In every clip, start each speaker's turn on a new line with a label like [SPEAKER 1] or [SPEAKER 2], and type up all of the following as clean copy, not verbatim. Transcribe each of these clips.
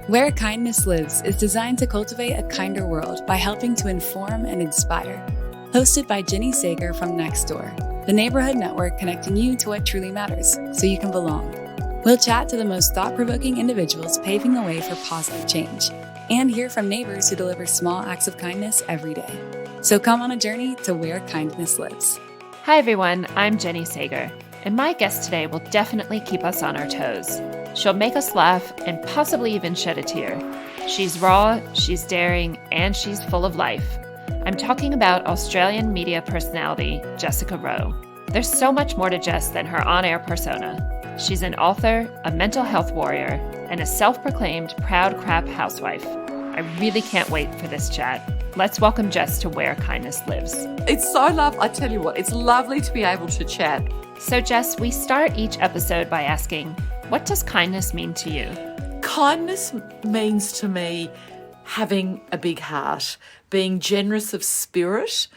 [SPEAKER 1] Where Kindness Lives is designed to cultivate a kinder world by helping to inform and inspire. Hosted by Jenny Sager from Next Door, the neighborhood network connecting you to what truly matters so you can belong. We'll chat to the most thought-provoking individuals paving the way for positive change and hear from neighbors who deliver small acts of kindness every day. So come on a journey to where kindness lives.
[SPEAKER 2] Hi everyone, I'm Jenny Sager, and my guest today will definitely keep us on our toes. She'll make us laugh and possibly even shed a tear. She's raw, she's daring, and she's full of life. I'm talking about Australian media personality Jessica Rowe. There's so much more to Jess than her on-air persona. She's an author, a mental health warrior, and a self-proclaimed proud Crab Housewife. I really can't wait for this chat. Let's welcome Jess to Where Kindness Lives.
[SPEAKER 3] It's so lovely. I tell you what, it's lovely to be able to chat.
[SPEAKER 2] So Jess, we start each episode by asking, what does kindness mean to you?
[SPEAKER 3] Kindness means to me having a big heart, being generous of spirit,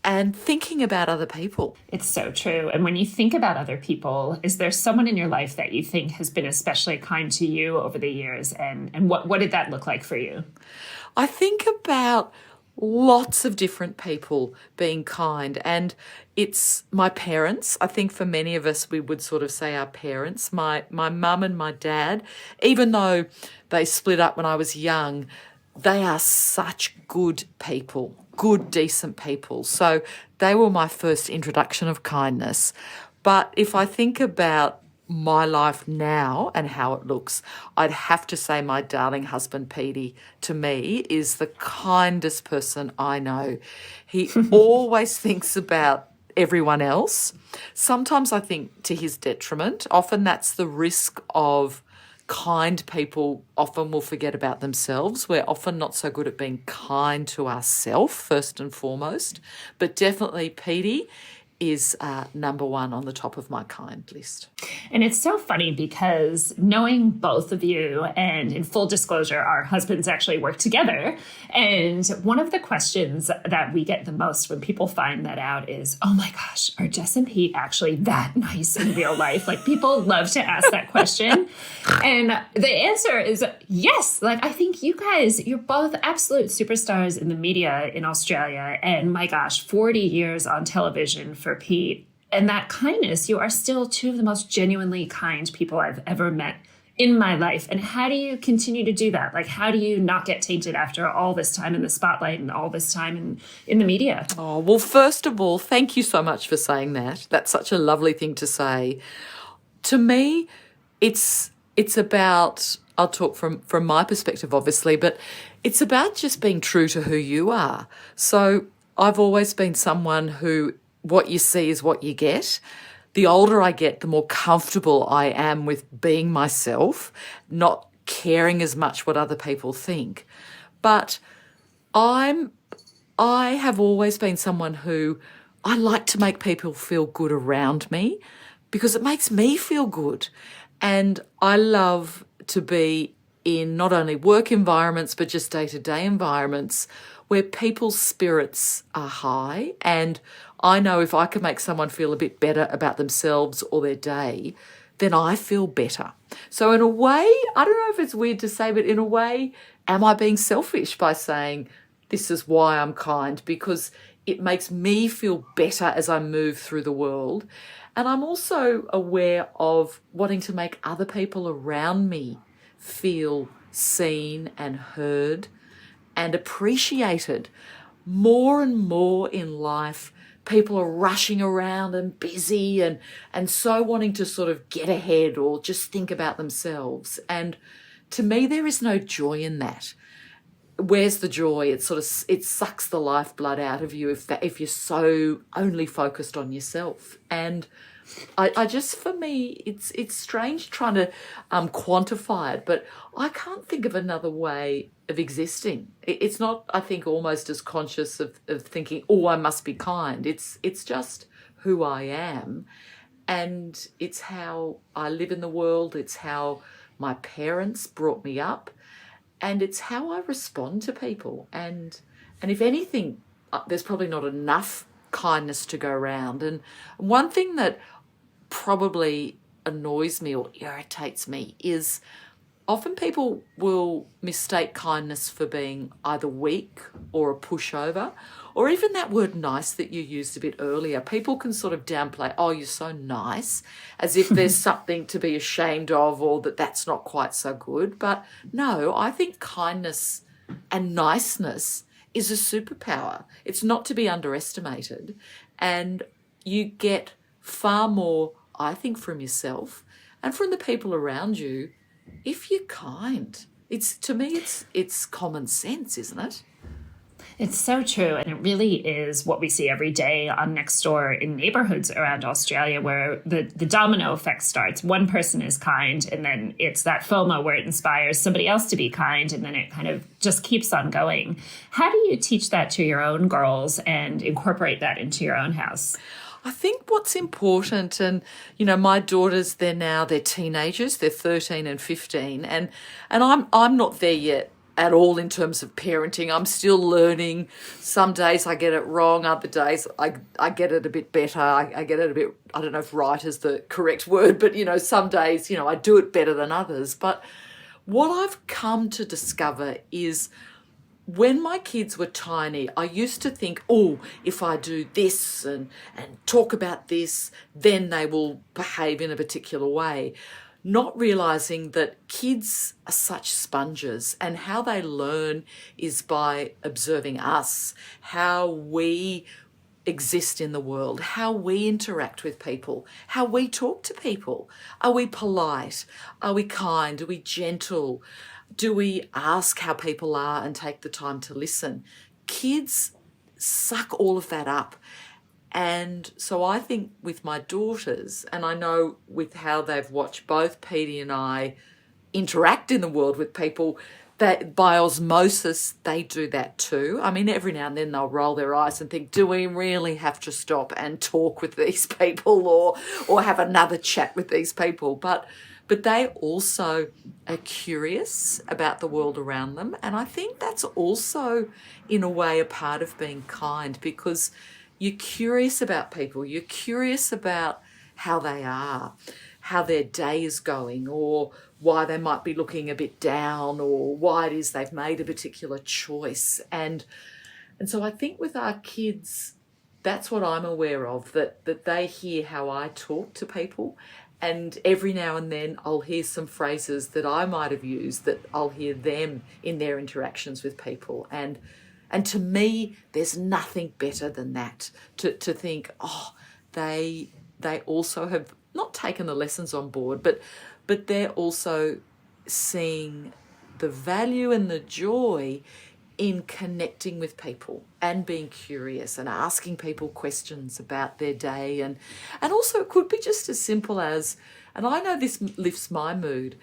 [SPEAKER 3] and thinking about other people.
[SPEAKER 2] It's so true. And when you think about other people, is there someone in your life that you think has been especially kind to you over the years? And what did that look like for you?
[SPEAKER 3] I think about lots of different people being kind, and it's my parents. I think for many of us, we would sort of say our parents, my mum and my dad, even though they split up when I was young, they are such good people, good, decent people. So they were my first introduction of kindness. But if I think about my life now and how it looks, I'd have to say my darling husband, Petey, to me is the kindest person I know. He always thinks about everyone else. Sometimes I think to his detriment. Often that's the risk of kind people often will forget about themselves. We're often not so good at being kind to ourselves, first and foremost. But definitely Petey is number one on the top of my kind list.
[SPEAKER 2] And it's so funny because knowing both of you, and in full disclosure, our husbands actually work together. And one of the questions that we get the most when people find that out is, oh my gosh, are Jess and Pete actually that nice in real life? Like, people love to ask that question. And the answer is yes. Like, I think you guys, you're both absolute superstars in the media in Australia. And my gosh, 40 years on television for Pete. And that kindness, you are still two of the most genuinely kind people I've ever met in my life. And how do you continue to do that? Like, how do you not get tainted after all this time in the spotlight and all this time in the media?
[SPEAKER 3] Oh, well, first of all, thank you so much for saying that. That's such a lovely thing to say. To me, it's about, I'll talk from my perspective, obviously, but it's about just being true to who you are. So I've always been someone who, what you see is what you get. The older I get, the more comfortable I am with being myself, not caring as much what other people think. But I have always been someone who I like to make people feel good around me because it makes me feel good. And I love to be in not only work environments, but just day-to-day environments where people's spirits are high. And I know if I can make someone feel a bit better about themselves or their day, then I feel better. So in a way, I don't know if it's weird to say, but in a way, am I being selfish by saying this is why I'm kind? Because it makes me feel better as I move through the world. And I'm also aware of wanting to make other people around me feel seen and heard and appreciated. More and more in life, people are rushing around and busy and so wanting to sort of get ahead or just think about themselves. And to me, there is no joy in that. Where's the joy? It sucks the lifeblood out of you if you're so only focused on yourself. And I just, for me, it's strange trying to quantify it, but I can't think of another way of existing. It's not, I think, almost as conscious of thinking, oh, I must be kind. It's just who I am, and it's how I live in the world. It's how my parents brought me up, and it's how I respond to people. And if anything, there's probably not enough kindness to go around. And one thing that probably annoys me or irritates me is often people will mistake kindness for being either weak or a pushover, or even that word nice that you used a bit earlier. People can sort of downplay, oh, you're so nice, as if there's something to be ashamed of or that that's not quite so good. But no, I think kindness and niceness is a superpower. It's not to be underestimated. And you get far more, I think, from yourself and from the people around you if you're kind. To me, it's common sense, isn't it?
[SPEAKER 2] It's so true. And it really is what we see every day on Nextdoor in neighborhoods around Australia, where the domino effect starts. One person is kind, and then it's that FOMO where it inspires somebody else to be kind, and then it kind of just keeps on going. How do you teach that to your own girls and incorporate that into your own house?
[SPEAKER 3] I think what's important, and, my daughters, they're teenagers, they're 13 and 15, and I'm not there yet at all in terms of parenting. I'm still learning. Some days I get it wrong, other days I get it a bit better. I get it a bit, I don't know if right is the correct word, but, some days, I do it better than others. But what I've come to discover is when my kids were tiny, I used to think, oh, if I do this and talk about this, then they will behave in a particular way. Not realising that kids are such sponges, and how they learn is by observing us, how we exist in the world, how we interact with people, how we talk to people. Are we polite? Are we kind? Are we gentle? Do we ask how people are and take the time to listen? Kids suck all of that up. And so I think with my daughters, and I know with how they've watched both Petey and I interact in the world with people, that by osmosis, they do that too. I mean, every now and then they'll roll their eyes and think, do we really have to stop and talk with these people or have another chat with these people? But they also are curious about the world around them. And I think that's also, in a way, a part of being kind, because you're curious about people. You're curious about how they are, how their day is going, or why they might be looking a bit down, or why it is they've made a particular choice. And so I think with our kids, that's what I'm aware of, that they hear how I talk to people. And every now and then I'll hear some phrases that I might have used that I'll hear them in their interactions with people. And to me, there's nothing better than that, to think, oh, they also have not taken the lessons on board, but they're also seeing the value and the joy in connecting with people and being curious and asking people questions about their day. And also it could be just as simple as, and I know this lifts my mood,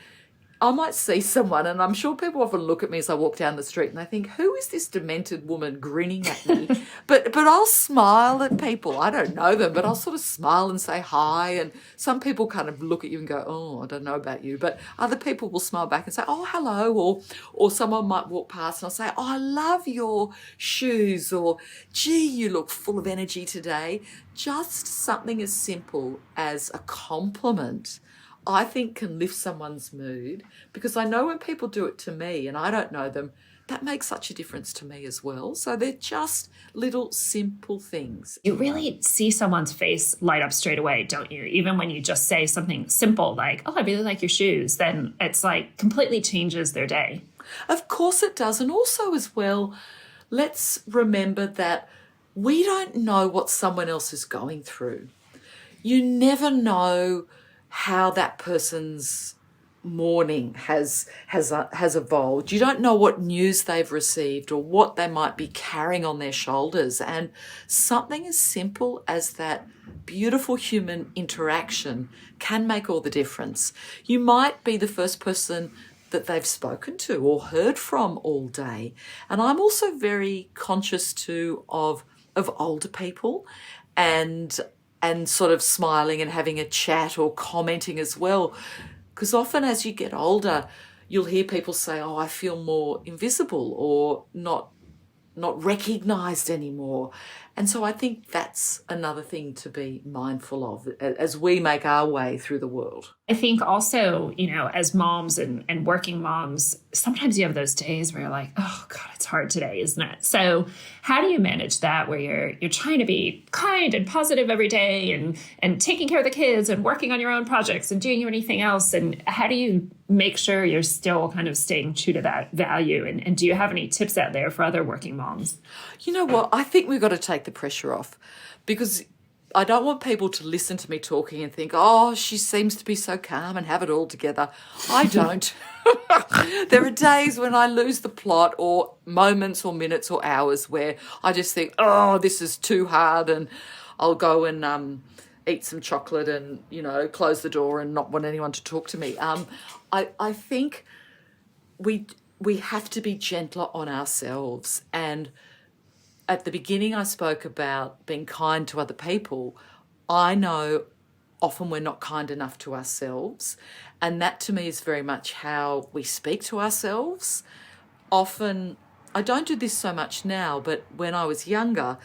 [SPEAKER 3] I might see someone, and I'm sure people often look at me as I walk down the street and they think, who is this demented woman grinning at me? but I'll smile at people. I don't know them, but I'll sort of smile and say hi. And some people kind of look at you and go, oh, I don't know about you. But other people will smile back and say, oh, hello. Or someone might walk past and I'll say, oh, I love your shoes. Or, gee, you look full of energy today. Just something as simple as a compliment, I think, can lift someone's mood, because I know when people do it to me and I don't know them, that makes such a difference to me as well. So they're just little simple things.
[SPEAKER 2] You really see someone's face light up straight away, don't you? Even when you just say something simple like, oh, I really like your shoes, then it's like completely changes their day.
[SPEAKER 3] Of course it does. And also as well, let's remember that we don't know what someone else is going through. You never know how that person's morning has evolved. You don't know what news they've received or what they might be carrying on their shoulders. And something as simple as that beautiful human interaction can make all the difference. You might be the first person that they've spoken to or heard from all day. And I'm also very conscious too of older people and sort of smiling and having a chat or commenting as well. Because often as you get older, you'll hear people say, oh, I feel more invisible or not not recognised anymore. And so I think that's another thing to be mindful of as we make our way through the world.
[SPEAKER 2] I think also, as moms and working moms, sometimes you have those days where you're like, oh God, it's hard today, isn't it? So how do you manage that where you're trying to be kind and positive every day and taking care of the kids and working on your own projects and doing anything else? And how do you make sure you're still kind of staying true to that value? And do you have any tips out there for other working moms?
[SPEAKER 3] You know what? I think we've got to take the pressure off, because I don't want people to listen to me talking and think, oh, she seems to be so calm and have it all together. I don't. There are days when I lose the plot, or moments or minutes or hours where I just think, oh, this is too hard, and I'll go and eat some chocolate and, close the door and not want anyone to talk to me. I think we have to be gentler on ourselves. And at the beginning I spoke about being kind to other people. I know often we're not kind enough to ourselves, and that to me is very much how we speak to ourselves. Often, I don't do this so much now, but when I was younger,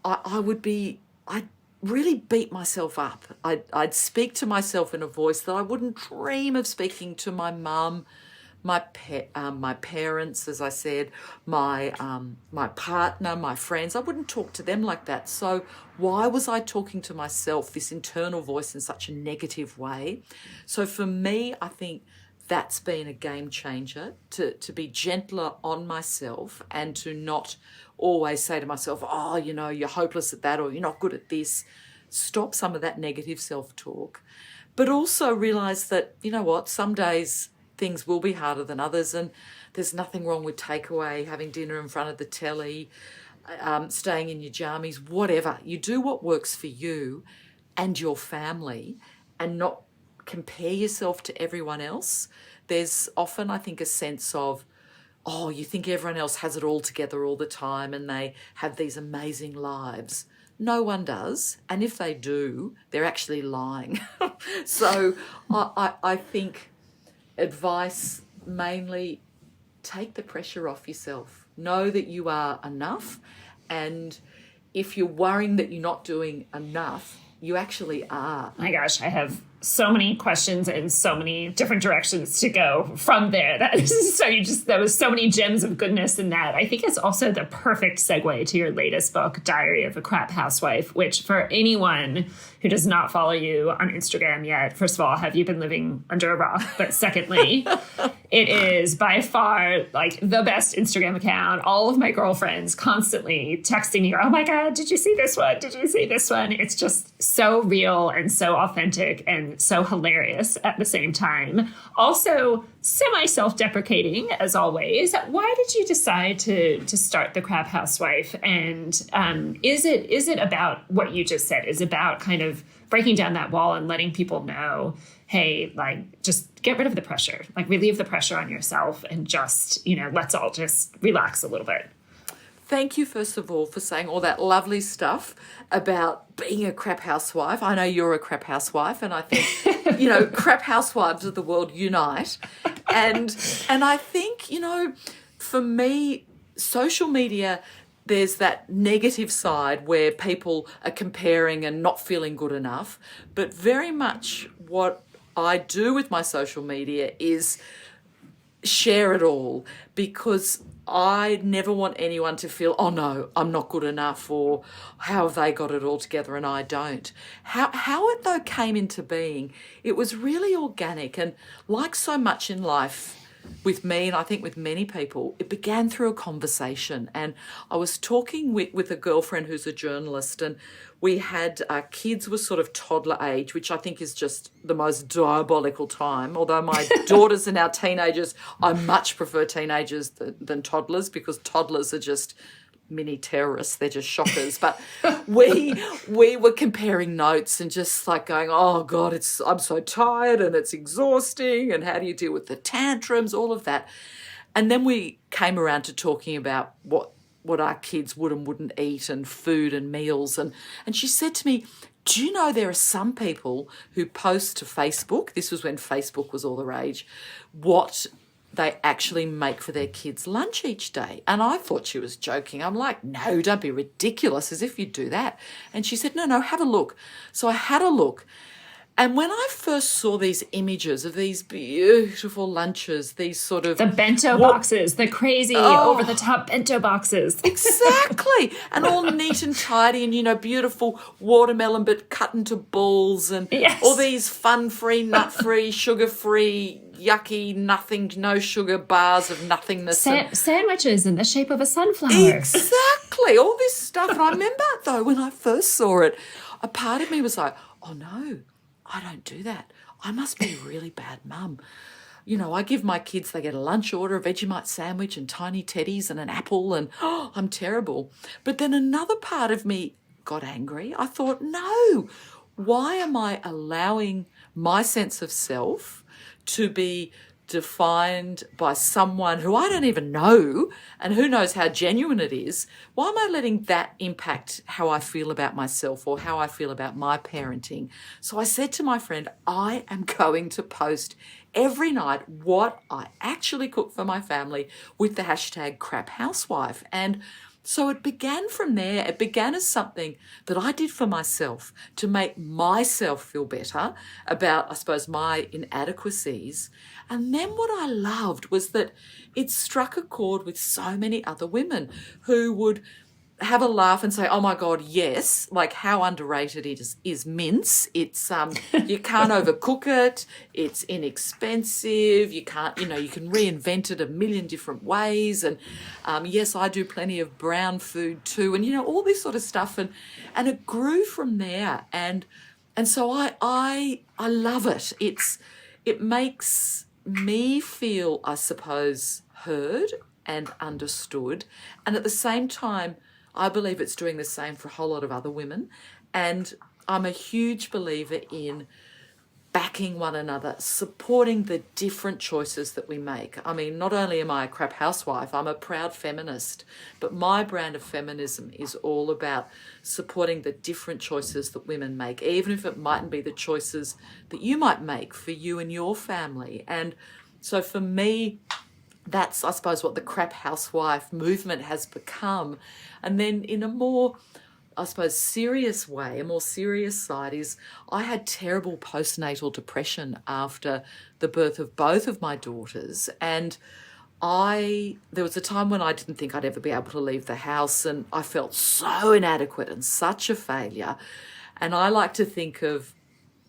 [SPEAKER 3] I'd really beat myself up. I'd speak to myself in a voice that I wouldn't dream of speaking to my mum, my parents, as I said, my partner, my friends. I wouldn't talk to them like that. So why was I talking to myself, this internal voice, in such a negative way? So for me, I think that's been a game changer, to be gentler on myself and to not always say to myself, oh, you're hopeless at that, or you're not good at this. Stop some of that negative self-talk. But also realise that, some days things will be harder than others, and there's nothing wrong with takeaway, having dinner in front of the telly, staying in your jammies, whatever. You do what works for you and your family, and not compare yourself to everyone else. There's often, I think, a sense of, oh, you think everyone else has it all together all the time and they have these amazing lives. No one does. And if they do, they're actually lying. So I think advice, mainly, take the pressure off yourself. Know that you are enough. And if you're worrying that you're not doing enough, you actually are.
[SPEAKER 2] My gosh, I have so many questions and so many different directions to go from there. There was so many gems of goodness in that. I think it's also the perfect segue to your latest book, Diary of a Crab Housewife, which, for anyone who does not follow you on Instagram yet, first of all, have you been living under a rock? But secondly, it is by far like the best Instagram account. All of my girlfriends constantly texting me, oh my God, did you see this one? Did you see this one? It's just so real and so authentic and so hilarious at the same time. Also, semi-self-deprecating, as always. Why did you decide to start the Crab Housewife? And is it about what you just said? Is it about kind of breaking down that wall and letting people know, hey, like, just get rid of the pressure, like relieve the pressure on yourself, and just, let's all just relax a little bit?
[SPEAKER 3] Thank you, first of all, for saying all that lovely stuff about being a crap housewife. I know you're a crap housewife, and I think, crap housewives of the world unite. And I think, for me, social media, there's that negative side where people are comparing and not feeling good enough. But very much what I do with my social media is share it all, because I never want anyone to feel, oh no, I'm not good enough, or how have they got it all together and I don't. How it though came into being, it was really organic, and like so much in life with me, and I think with many people, it began through a conversation. And I was talking with a girlfriend who's a journalist, and we had our kids were sort of toddler age, which I think is just the most diabolical time. Although my daughters are now teenagers, I much prefer teenagers than toddlers, because toddlers are just mini terrorists. They're just shockers. But we were comparing notes and just like going, oh God, I'm so tired and it's exhausting, and how do you deal with the tantrums, all of that. And then we came around to talking about what our kids would and wouldn't eat, and food and meals. And she said to me, do you know there are some people who post to Facebook, this was when Facebook was all the rage, what they actually make for their kids lunch each day. And I thought she was joking. I'm like, no, don't be ridiculous, as if you'd do that. And she said, no, have a look. So I had a look. And when I first saw these images of these beautiful lunches, these sort of...
[SPEAKER 2] The bento boxes, the crazy over-the-top bento boxes.
[SPEAKER 3] Exactly. And all neat and tidy and, beautiful watermelon but cut into balls and all these fun-free, nut-free, sugar-free, yucky, nothing, no sugar bars of nothingness.
[SPEAKER 2] Sandwiches in the shape of a sunflower.
[SPEAKER 3] Exactly. All this stuff. And I remember, though, when I first saw it, a part of me was like, oh, no, I don't do that. I must be a really bad mum. I give my kids, they get a lunch order, a Vegemite sandwich and tiny teddies and an apple and, I'm terrible. But then another part of me got angry. I thought, no, why am I allowing my sense of self to be defined by someone who I don't even know and who knows how genuine it is? Why am I letting that impact how I feel about myself or how I feel about my parenting? So I said to my friend, I am going to post every night what I actually cook for my family with the hashtag Crab Housewife. And so it began from there. It began as something that I did for myself to make myself feel better about, I suppose, my inadequacies. And then what I loved was that it struck a chord with so many other women who would have a laugh and say, oh my God, yes, like how underrated it is mince. It's you can't overcook it, it's inexpensive, you can't, you can reinvent it a million different ways. And yes, I do plenty of brown food too, and all this sort of stuff. And it grew from there. And so I love it. It makes me feel, I suppose, heard and understood. And at the same time, I believe it's doing the same for a whole lot of other women. And I'm a huge believer in backing one another, supporting the different choices that we make. I mean, not only am I a crap housewife, I'm a proud feminist, but my brand of feminism is all about supporting the different choices that women make, even if it mightn't be the choices that you might make for you and your family. And so for me, that's, I suppose, what the crap housewife movement has become. And then in a more, I suppose, serious way, a more serious side is I had terrible postnatal depression after the birth of both of my daughters. And there was a time when I didn't think I'd ever be able to leave the house, and I felt so inadequate and such a failure. And I like to think of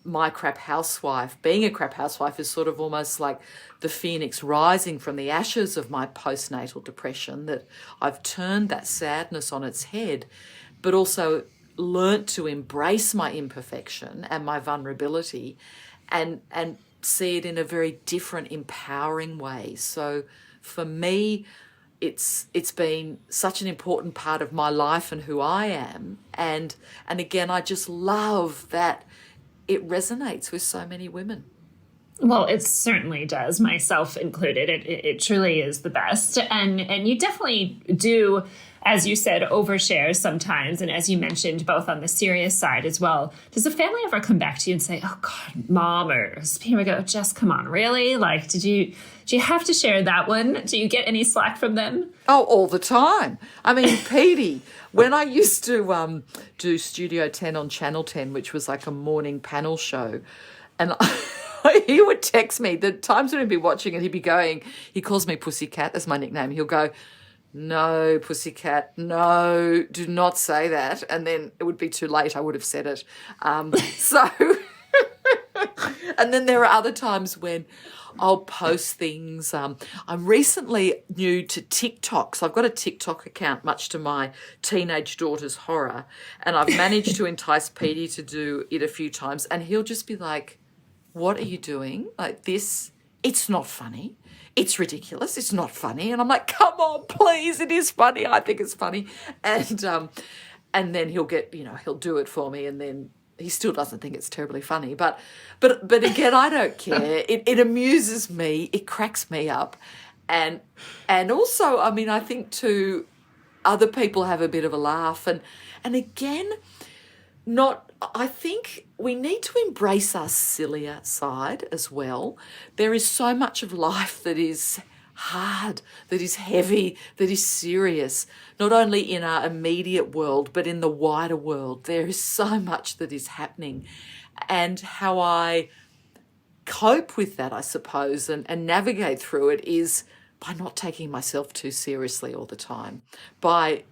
[SPEAKER 3] my crap housewife, being a crap housewife, is sort of almost like the phoenix rising from the ashes of my postnatal depression, that I've turned that sadness on its head, but also learnt to embrace my imperfection and my vulnerability and see it in a very different, empowering way. So for me, it's been such an important part of my life and who I am. And again, I just love that it resonates with so many women.
[SPEAKER 2] Well, it certainly does, myself included. It truly is the best. And you definitely do, as you said, overshare sometimes. And as you mentioned, both on the serious side as well. Does the family ever come back to you and say, oh, God, Mom or Spirit, Jess, come on, really? Like, do you have to share that one? Do you get any slack from them?
[SPEAKER 3] Oh, all the time. I mean, Petey, when I used to do Studio 10 on Channel 10, which was like a morning panel show, and he would text me, the times when he'd be watching it, he'd be going, he calls me Pussycat, that's my nickname. He'll go, no, Pussycat, no, do not say that. And then it would be too late, I would have said it. So, and then there are other times when I'll post things. I'm recently new to TikTok, so I've got a TikTok account, much to my teenage daughter's horror, and I've managed to entice Petey to do it a few times, and he'll just be like, what are you doing? Like this, it's not funny. It's ridiculous. It's not funny. And I'm like, come on, please. It is funny. I think it's funny. And then he'll get, he'll do it for me, and then he still doesn't think it's terribly funny. But again, I don't care. It amuses me. It cracks me up. And also, I mean, I think too, other people have a bit of a laugh. And again, I think we need to embrace our sillier side as well. There is so much of life that is hard, that is heavy, that is serious, not only in our immediate world, but in the wider world. There is so much that is happening. And how I cope with that, I suppose, and navigate through it is by not taking myself too seriously all the time, by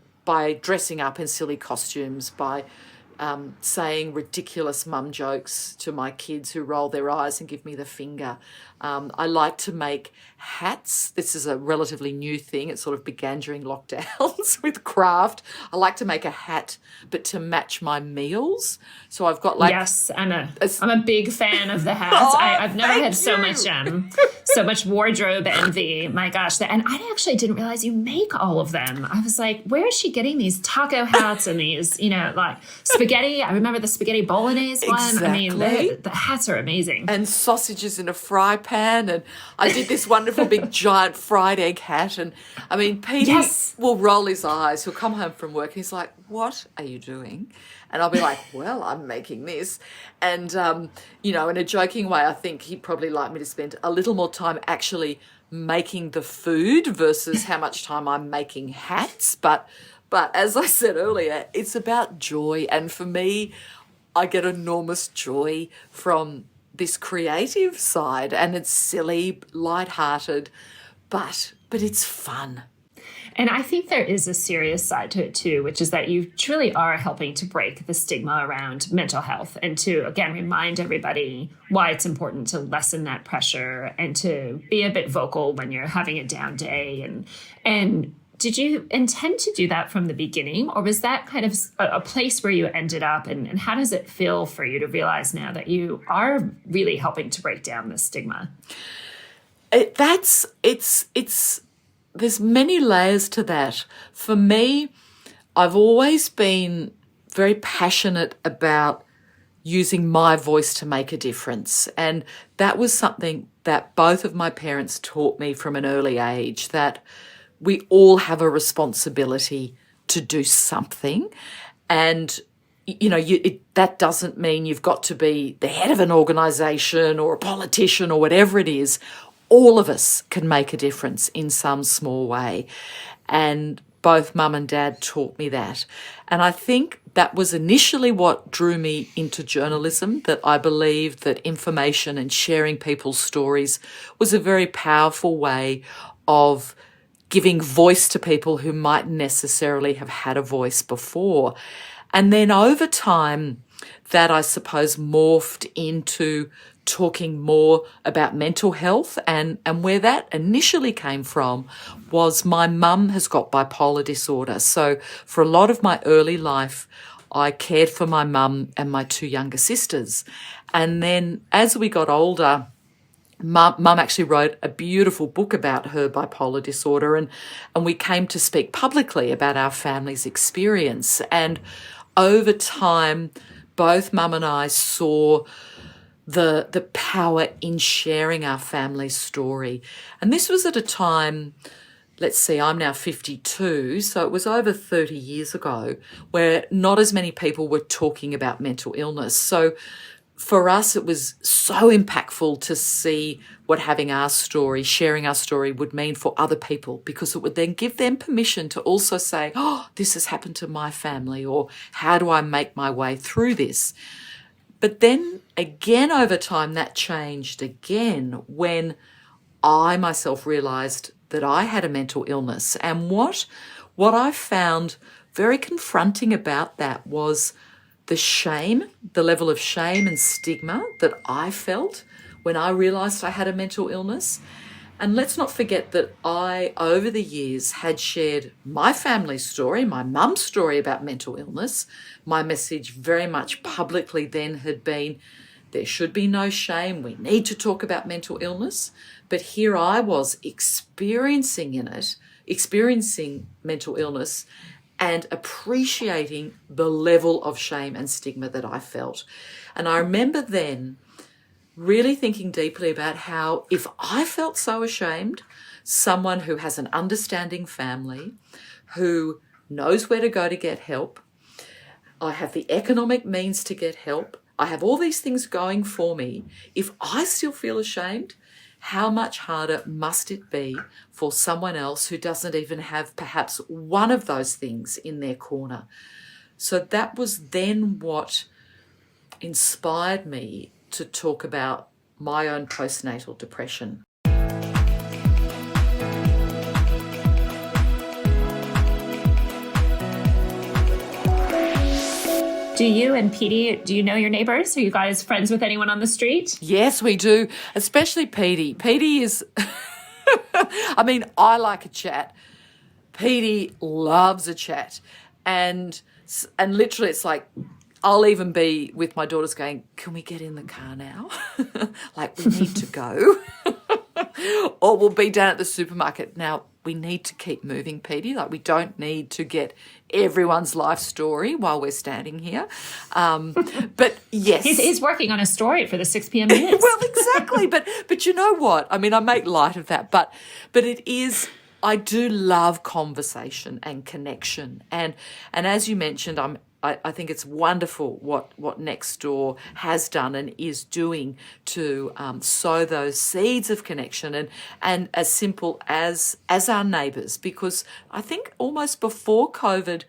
[SPEAKER 3] dressing up in silly costumes, by saying ridiculous mum jokes to my kids who roll their eyes and give me the finger. I like to make hats. This is a relatively new thing. It sort of began during lockdowns with craft. I like to make a hat, but to match my meals. So I've got like...
[SPEAKER 2] Yes, I'm a big fan of the hats. I've never had so much wardrobe envy. My gosh. And I actually didn't realize you make all of them. I was like, where is she getting these taco hats and these, like spaghetti? I remember the spaghetti bolognese one.
[SPEAKER 3] Exactly.
[SPEAKER 2] I mean, the hats are amazing.
[SPEAKER 3] And sausages in a fry pan. And I did this wonderful big giant fried egg hat. And I mean, Peter will roll his eyes. He'll come home from work and he's like, what are you doing? And I'll be like, well, I'm making this. And, in a joking way, I think he'd probably like me to spend a little more time actually making the food versus how much time I'm making hats. But as I said earlier, it's about joy. And for me, I get enormous joy from this creative side, and it's silly, lighthearted, but it's fun.
[SPEAKER 2] And I think there is a serious side to it too, which is that you truly are helping to break the stigma around mental health and to, again, remind everybody why it's important to lessen that pressure and to be a bit vocal when you're having a down day. And did you intend to do that from the beginning, or was that kind of a place where you ended up? And how does it feel for you to realize now that you are really helping to break down the stigma?
[SPEAKER 3] There's many layers to that. For me, I've always been very passionate about using my voice to make a difference. And that was something that both of my parents taught me from an early age, that we all have a responsibility to do something. And, that doesn't mean you've got to be the head of an organisation or a politician or whatever it is. All of us can make a difference in some small way. And both mum and dad taught me that. And I think that was initially what drew me into journalism, that I believed that information and sharing people's stories was a very powerful way of giving voice to people who mightn't necessarily have had a voice before. And then over time, that I suppose morphed into talking more about mental health, and where that initially came from was my mum has got bipolar disorder. So for a lot of my early life, I cared for my mum and my two younger sisters. And then as we got older, Mum actually wrote a beautiful book about her bipolar disorder, and we came to speak publicly about our family's experience. And over time, both Mum and I saw the power in sharing our family's story. And this was at a time, let's see, I'm now 52, so it was over 30 years ago, where not as many people were talking about mental illness. So for us, it was so impactful to see what having our story, sharing our story would mean for other people, because it would then give them permission to also say, oh, this has happened to my family, or how do I make my way through this? But then again, over time, that changed again when I myself realised that I had a mental illness. And what I found very confronting about that was the shame, the level of shame and stigma that I felt when I realised I had a mental illness. And let's not forget that I, over the years, had shared my family's story, my mum's story about mental illness. My message very much publicly then had been, there should be no shame. We need to talk about mental illness. But here I was experiencing mental illness and appreciating the level of shame and stigma that I felt. And I remember then really thinking deeply about how, if I felt so ashamed, someone who has an understanding family, who knows where to go to get help, I have the economic means to get help, I have all these things going for me, if I still feel ashamed, how much harder must it be for someone else who doesn't even have perhaps one of those things in their corner? So that was then what inspired me to talk about my own postnatal depression.
[SPEAKER 2] Do you and Petey, do you know your neighbours? Are you guys friends with anyone on the street?
[SPEAKER 3] Yes, we do, especially Petey. Petey is, I mean, I like a chat. Petey loves a chat. And literally it's like, I'll even be with my daughters going, can we get in the car now? Like, we need to go. Or we'll be down at the supermarket. Now, we need to keep moving, Petey. Like, we don't need to get everyone's life story while we're standing here. But yes.
[SPEAKER 2] He's working on a story for the 6 p.m. minutes.
[SPEAKER 3] Well, exactly. But you know what? I mean, I make light of that. But it is, I do love conversation and connection. And as you mentioned, I think it's wonderful what Nextdoor has done and is doing to sow those seeds of connection and as simple as our neighbours, because I think almost before COVID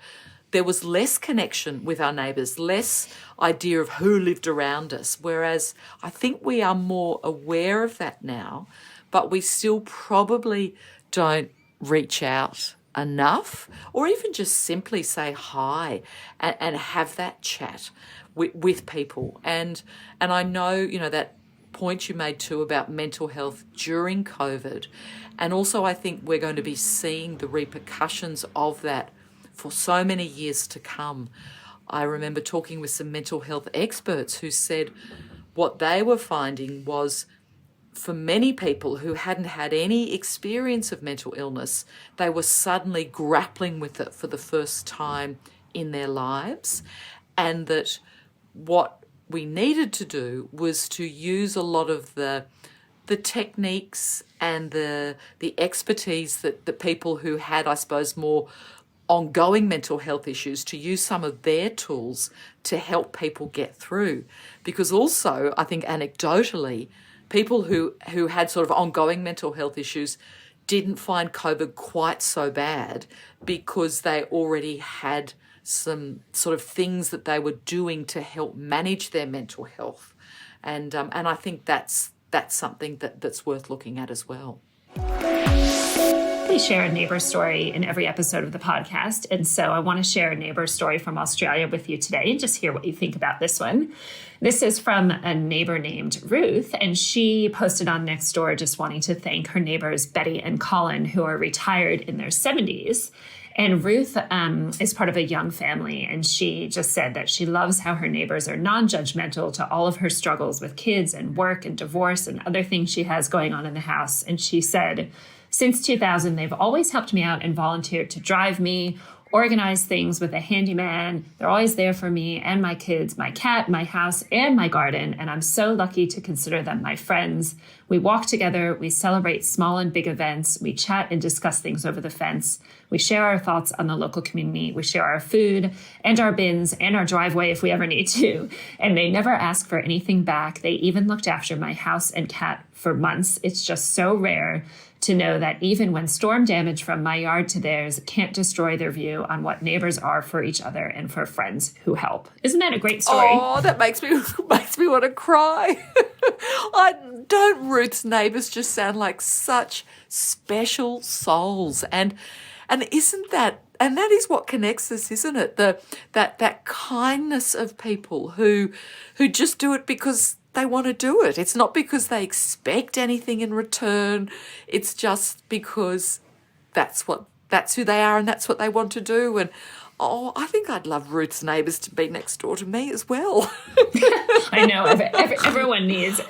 [SPEAKER 3] there was less connection with our neighbours, less idea of who lived around us, whereas I think we are more aware of that now, but we still probably don't reach out enough, or even just simply say hi and have that chat with people. And I know, that point you made too about mental health during COVID, and also I think we're going to be seeing the repercussions of that for so many years to come. I remember talking with some mental health experts who said what they were finding was, for many people who hadn't had any experience of mental illness, they were suddenly grappling with it for the first time in their lives, and that what we needed to do was to use a lot of the techniques and the expertise that the people who had, I suppose, more ongoing mental health issues, to use some of their tools to help people get through. Because also, I think anecdotally, people who had sort of ongoing mental health issues didn't find COVID quite so bad because they already had some sort of things that they were doing to help manage their mental health. And I think that's something that's worth looking at as well.
[SPEAKER 2] We share a neighbor story in every episode of the podcast. And so I want to share a neighbor story from Australia with you today and just hear what you think about this one. This is from a neighbor named Ruth, and she posted on Nextdoor just wanting to thank her neighbors Betty and Colin, who are retired in their 70s. And Ruth is part of a young family, and she just said that she loves how her neighbors are non-judgmental to all of her struggles with kids and work and divorce and other things she has going on in the house. And she said, since 2000, they've always helped me out and volunteered to drive me, organize things with a handyman. They're always there for me and my kids, my cat, my house, and my garden. And I'm so lucky to consider them my friends. We walk together. We celebrate small and big events. We chat and discuss things over the fence. We share our thoughts on the local community. We share our food and our bins and our driveway if we ever need to. And they never ask for anything back. They even looked after my house and cat for months. It's just so rare to know that even when storm damage from my yard to theirs can't destroy their view on what neighbors are for each other and for friends who help. Isn't that a great story?
[SPEAKER 3] Oh, that makes me want to cry. Don't Ruth's neighbours just sound like such special souls? And isn't that, and that is what connects us, isn't it? That kindness of people who just do it because they want to do it. It's not because they expect anything in return. It's just because that's who they are and that's what they want to do. And I think I'd love Ruth's neighbours to be next door to me as well.
[SPEAKER 2] I know everyone needs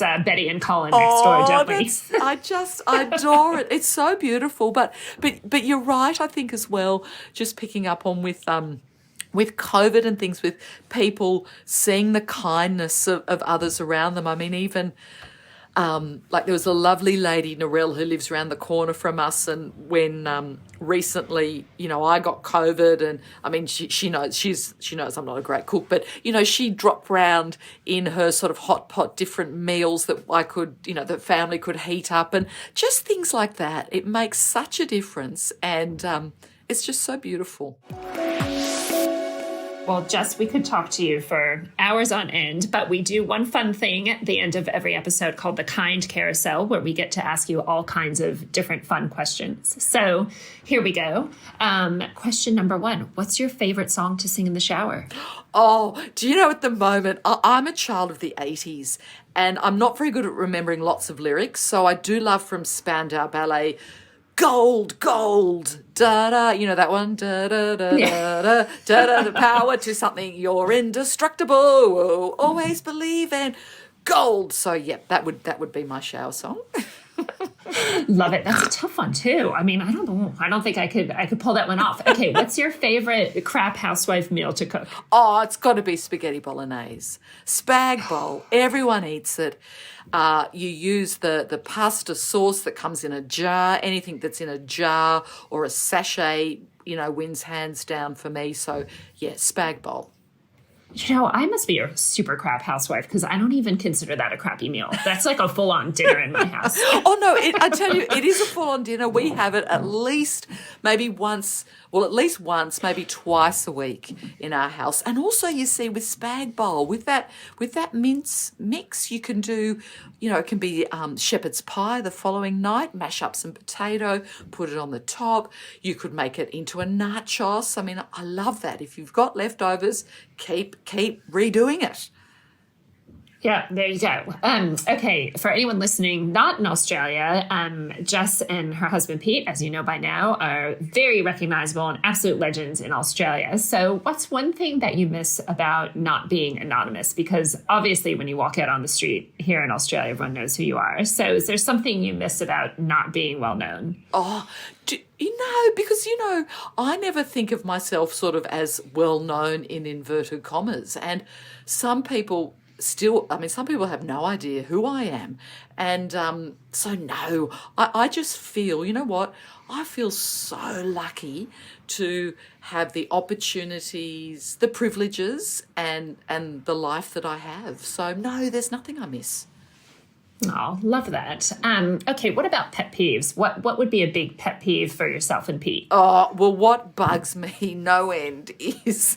[SPEAKER 2] Betty and Colin next door, don't we?
[SPEAKER 3] I adore it. It's so beautiful. But you're right. I think as well. Just picking up on with COVID and things, with people seeing the kindness of others around them. I mean, even Like there was a lovely lady, Narelle, who lives around the corner from us, and when recently, I got COVID, and I mean she knows I'm not a great cook, but she dropped round in her sort of hot pot different meals that I could, the family could heat up, and just things like that. It makes such a difference, and it's just so beautiful.
[SPEAKER 2] Well, Jess, we could talk to you for hours on end, but we do one fun thing at the end of every episode called the Kind Carousel, where we get to ask you all kinds of different fun questions. So here we go. Question number 1, what's your favorite song to sing in the shower?
[SPEAKER 3] Oh, do you know, at the moment, I'm a child of the 80s, and I'm not very good at remembering lots of lyrics, so I do love from Spandau Ballet, Gold, gold, da-da, that one, da-da-da, da-da, da-da, power to something, you're indestructible, always believe in gold. So, yeah, that would be my shower song.
[SPEAKER 2] Love it. That's a tough one, too. I mean, I don't know. I don't think I could pull that one off. Okay, what's your favorite Crab Housewife meal to cook?
[SPEAKER 3] Oh, it's got to be spaghetti bolognese. Spag bowl. Everyone eats it. You use the pasta sauce that comes in a jar. Anything that's in a jar or a sachet, wins hands down for me. So, yeah, spag bowl.
[SPEAKER 2] I must be a super crap housewife because I don't even consider that a crappy meal. That's like a full-on dinner in my house.
[SPEAKER 3] Oh, no, I tell you, it is a full-on dinner. We have it at least once, maybe twice a week in our house. And also, you see, with spag bowl, with that mince mix, you can do, it can be shepherd's pie the following night, mash up some potato, put it on the top. You could make it into a nachos. I mean, I love that. If you've got leftovers, keep redoing it.
[SPEAKER 2] Yeah, there you go. Okay, for anyone listening not in Australia, Jess and her husband Pete, as you know by now, are very recognizable and absolute legends in Australia. So what's one thing that you miss about not being anonymous? Because obviously when you walk out on the street here in Australia, everyone knows who you are. So is there something you miss about not being well known?
[SPEAKER 3] Oh, because, I never think of myself sort of as well known in inverted commas. And some people have no idea who I am. And so, no, I just feel, I feel so lucky to have the opportunities, the privileges and the life that I have. So, no, there's nothing I miss.
[SPEAKER 2] Oh, love that. Okay, what about pet peeves? What would be a big pet peeve for yourself and Pete?
[SPEAKER 3] Oh, well, what bugs me no end is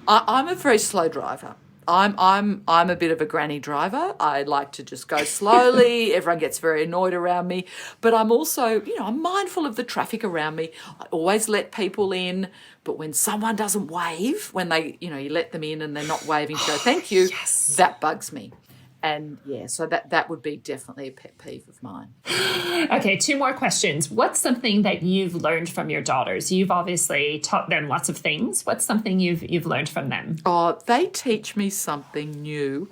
[SPEAKER 3] I'm a very slow driver. I'm a bit of a granny driver. I like to just go slowly. Everyone gets very annoyed around me. But I'm also, I'm mindful of the traffic around me. I always let people in. But when someone doesn't wave, when they, you let them in and they're not waving to go, thank you,
[SPEAKER 2] yes.
[SPEAKER 3] That bugs me. And yeah, so that would be definitely a pet peeve of mine.
[SPEAKER 2] Okay, 2 more questions. What's something that you've learned from your daughters? You've obviously taught them lots of things. What's something you've learned from them?
[SPEAKER 3] Oh, they teach me something new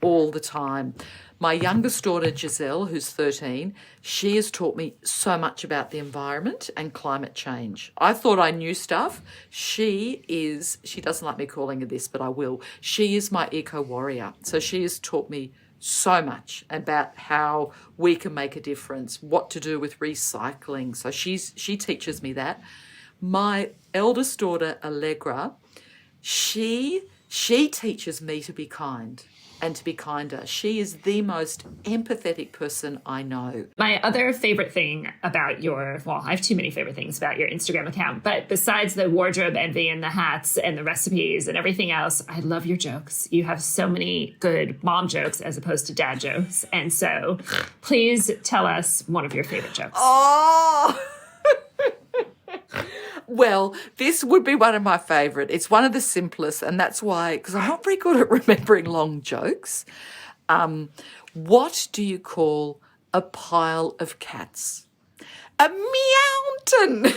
[SPEAKER 3] all the time. My youngest daughter, Giselle, who's 13, she has taught me so much about the environment and climate change. I thought I knew stuff. She doesn't like me calling her this, but I will. She is my eco-warrior. So she has taught me so much about how we can make a difference, what to do with recycling. So she teaches me that. My eldest daughter, Allegra, she teaches me to be kind and to be kinder. She is the most empathetic person I know.
[SPEAKER 2] My other favorite thing about I have too many favorite things about your Instagram account, but besides the wardrobe envy and the hats and the recipes and everything else, I love your jokes. You have so many good mom jokes as opposed to dad jokes. And so please tell us one of your favorite jokes.
[SPEAKER 3] Oh! Well, this would be one of my favourite. It's one of the simplest, and that's why, because I'm not very good at remembering long jokes. What do you call a pile of cats? A mountain.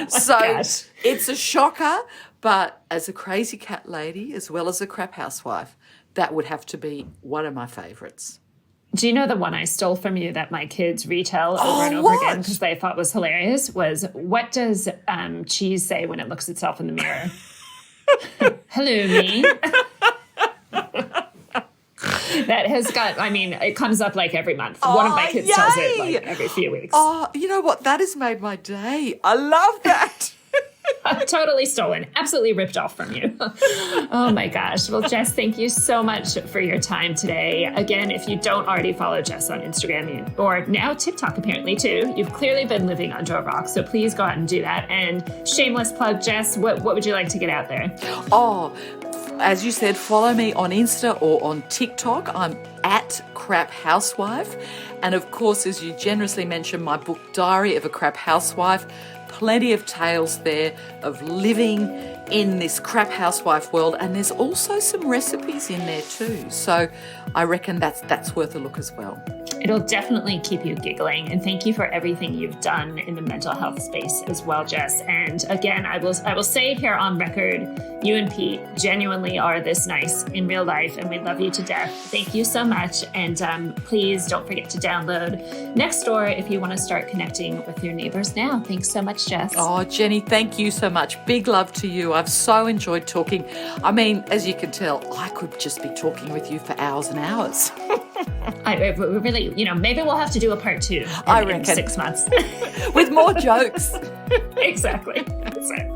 [SPEAKER 3] So it's a shocker, but as a crazy cat lady, as well as a crap housewife, that would have to be one of my favourites.
[SPEAKER 2] Do you know the one I stole from you that my kids retell over and over again because they thought was hilarious? Was, what does cheese say when it looks itself in the mirror? Hello, me. That has got, I mean, it comes up like every month. One of my kids tells it like every few weeks.
[SPEAKER 3] Oh, you know what? That has made my day. I love that.
[SPEAKER 2] Totally stolen. Absolutely ripped off from you. Oh my gosh. Well, Jess, thank you so much for your time today. Again, if you don't already follow Jess on Instagram or now TikTok apparently too, you've clearly been living under a rock. So please go out and do that. And shameless plug, Jess, what would you like to get out there?
[SPEAKER 3] Oh, as you said, follow me on Insta or on TikTok. I'm at Crab Housewife. And of course, as you generously mentioned, my book, Diary of a Crab Housewife. Plenty of tales there of living in this crab housewife world, and there's also some recipes in there too. So I reckon that's worth a look as well.
[SPEAKER 2] It'll definitely keep you giggling. And thank you for everything you've done in the mental health space as well, Jess. And again, I will say here on record, you and Pete genuinely are this nice in real life, and we love you to death. Thank you so much. And please don't forget to download Nextdoor if you want to start connecting with your neighbors now. Thanks so much, Jess.
[SPEAKER 3] Oh, Jenny, thank you so much. Big love to you. I've so enjoyed talking. I mean, as you can tell, I could just be talking with you for hours and hours.
[SPEAKER 2] I really, maybe we'll have to do a part 2
[SPEAKER 3] I reckon.
[SPEAKER 2] in 6 months.
[SPEAKER 3] With more jokes.
[SPEAKER 2] Exactly. That's right.